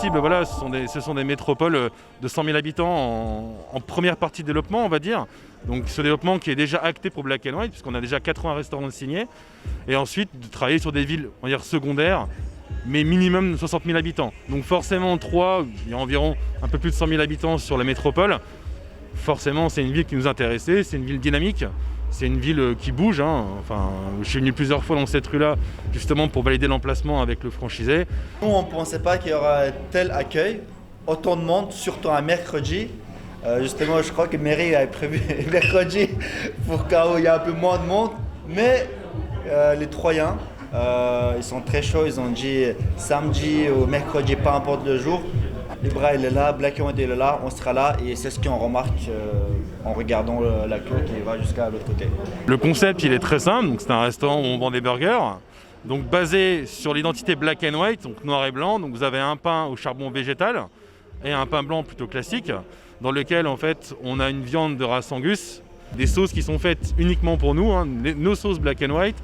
cible, voilà, ce sont des métropoles de 100 000 habitants en première partie de développement, on va dire. Donc ce développement qui est déjà acté pour Black & White, puisqu'on a déjà 80 restaurants signés. Et ensuite, de travailler sur des villes, on va dire secondaires, mais minimum 60 000 habitants. Donc forcément, Troyes, il y a environ un peu plus de 100 000 habitants sur la métropole. Forcément, c'est une ville qui nous intéressait, c'est une ville dynamique, c'est une ville qui bouge. Enfin, je suis venu plusieurs fois dans cette rue-là, justement pour valider l'emplacement avec le franchisé. Nous, on ne pensait pas qu'il y aura tel accueil, autant de monde, surtout un mercredi. Justement, je crois que Mairie avait prévu mercredi pour qu'il y ait un peu moins de monde. Mais les Troyens, ils sont très chauds, ils ont dit samedi ou mercredi, peu importe le jour. Ibra il est là, Black & White il est là, on sera là et c'est ce qu'on remarque en regardant la queue qui va jusqu'à l'autre côté. Le concept il est très simple, donc c'est un restaurant où on vend des burgers, donc basé sur l'identité Black & White, donc noir et blanc. Donc vous avez un pain au charbon végétal et un pain blanc plutôt classique, dans lequel en fait on a une viande de race Angus, des sauces qui sont faites uniquement pour nous, nos sauces Black & White.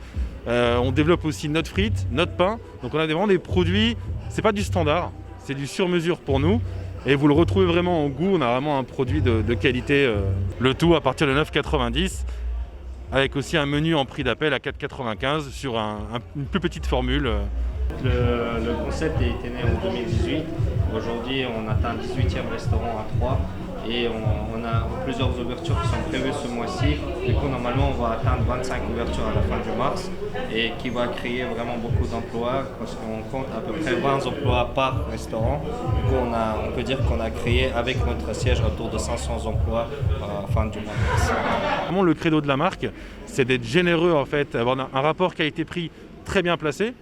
On développe aussi notre frite, notre pain, donc on a vraiment des produits, c'est pas du standard. C'est du sur-mesure pour nous et vous le retrouvez vraiment en goût. On a vraiment un produit de qualité. Le tout à partir de 9,90 avec aussi un menu en prix d'appel à 4,95 sur une plus petite formule. Le concept a été né en 2018. Aujourd'hui, on atteint le 18e restaurant à Troyes et on a plusieurs ouvertures qui sont prévues ce mois-ci. Du coup, normalement, on va atteindre 25 ouvertures à la fin du mars et qui va créer vraiment beaucoup d'emplois parce qu'on compte à peu près 20 emplois par restaurant. Du coup, on peut dire qu'on a créé avec notre siège autour de 500 emplois à la fin du mois de mars. Vraiment, le credo de la marque, c'est d'être généreux en fait, avoir un rapport qualité-prix très bien placé.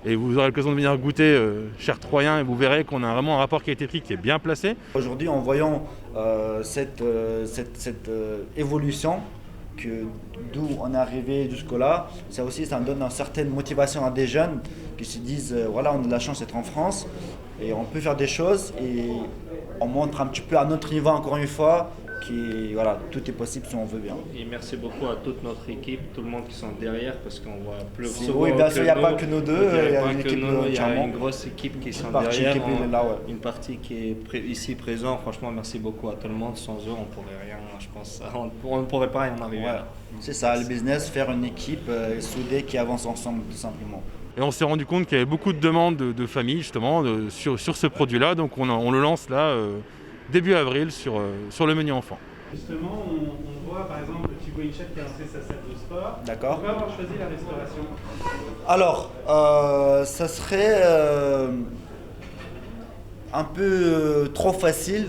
Et vous aurez l'occasion de venir goûter, chers Troyens, et vous verrez qu'on a vraiment un rapport qualité-prix qui est bien placé. Aujourd'hui, en voyant cette évolution, d'où on est arrivé jusque-là, ça aussi, ça donne une certaine motivation à des jeunes qui se disent voilà, on a de la chance d'être en France et on peut faire des choses et on montre un petit peu à notre niveau encore une fois. Voilà, tout est possible si on veut bien. Et merci beaucoup à toute notre équipe, tout le monde qui sont derrière, parce qu'on voit plus souvent. Oui, bien sûr, il n'y a pas que nous deux, il y a une équipe il y a une grosse équipe qui sont derrière, une partie qui est ici présente. Franchement, merci beaucoup à tout le monde. Sans eux, on ne pourrait rien, je pense. On ne pourrait pas y en arriver. Là. C'est ça, le business, faire une équipe soudée qui avance ensemble, tout simplement. Et on s'est rendu compte qu'il y avait beaucoup de demandes de familles, justement, sur ce produit-là. Donc on le lance là. Début avril sur le menu enfant. Justement, on voit par exemple Thibaut Inchette qui a lancé sa salle de sport. D'accord. Pourquoi avoir choisi la restauration? Alors, ça serait un peu trop facile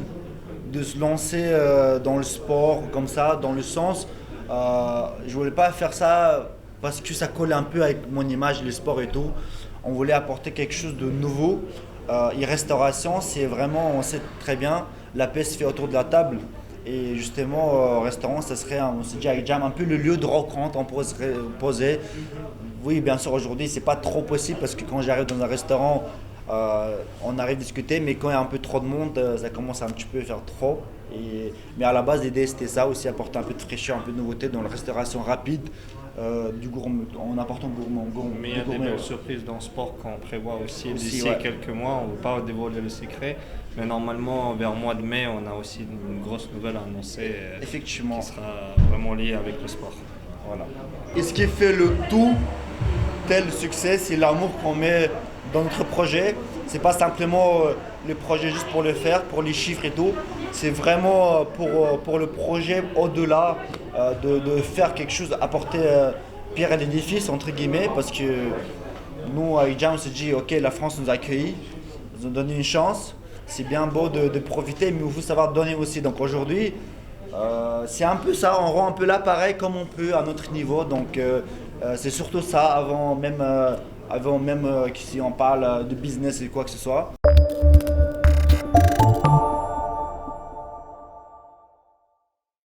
de se lancer dans le sport comme ça, dans le sens, je voulais pas faire ça parce que ça collait un peu avec mon image, le sport et tout. On voulait apporter quelque chose de nouveau. Et restauration, c'est vraiment, on sait très bien, la paix se fait autour de la table. Et justement, restaurant, ça serait, on s'est dit avec Jam, un peu le lieu de rencontre, on pourrait se poser. Oui, bien sûr, aujourd'hui, c'est pas trop possible parce que quand j'arrive dans un restaurant, on arrive à discuter, mais quand il y a un peu trop de monde, ça commence à un petit peu faire trop. Mais à la base, l'idée, c'était ça aussi, apporter un peu de fraîcheur, un peu de nouveauté dans la restauration rapide. En apportant gourmand. Mais il y a des belles surprises dans le sport qu'on prévoit aussi d'ici quelques mois. On ne veut pas dévoiler le secret, mais normalement vers le mois de mai, on a aussi une grosse nouvelle à annoncer. Effectivement. Qui sera vraiment liée avec le sport. Voilà. Et ce qui fait le tout, tel succès, c'est l'amour qu'on met dans notre projet. C'est pas simplement le projet juste pour le faire, pour les chiffres et tout. C'est vraiment pour le projet au-delà de faire quelque chose, apporter pierre à l'édifice, entre guillemets, parce que nous, avec Jam, on s'est dit, ok, la France nous a accueillis, nous a donné une chance. C'est bien beau de profiter, mais il faut savoir donner aussi. Donc aujourd'hui, c'est un peu ça, on rend un peu l'appareil comme on peut à notre niveau. Donc c'est surtout ça, avant même que si on parle de business et quoi que ce soit.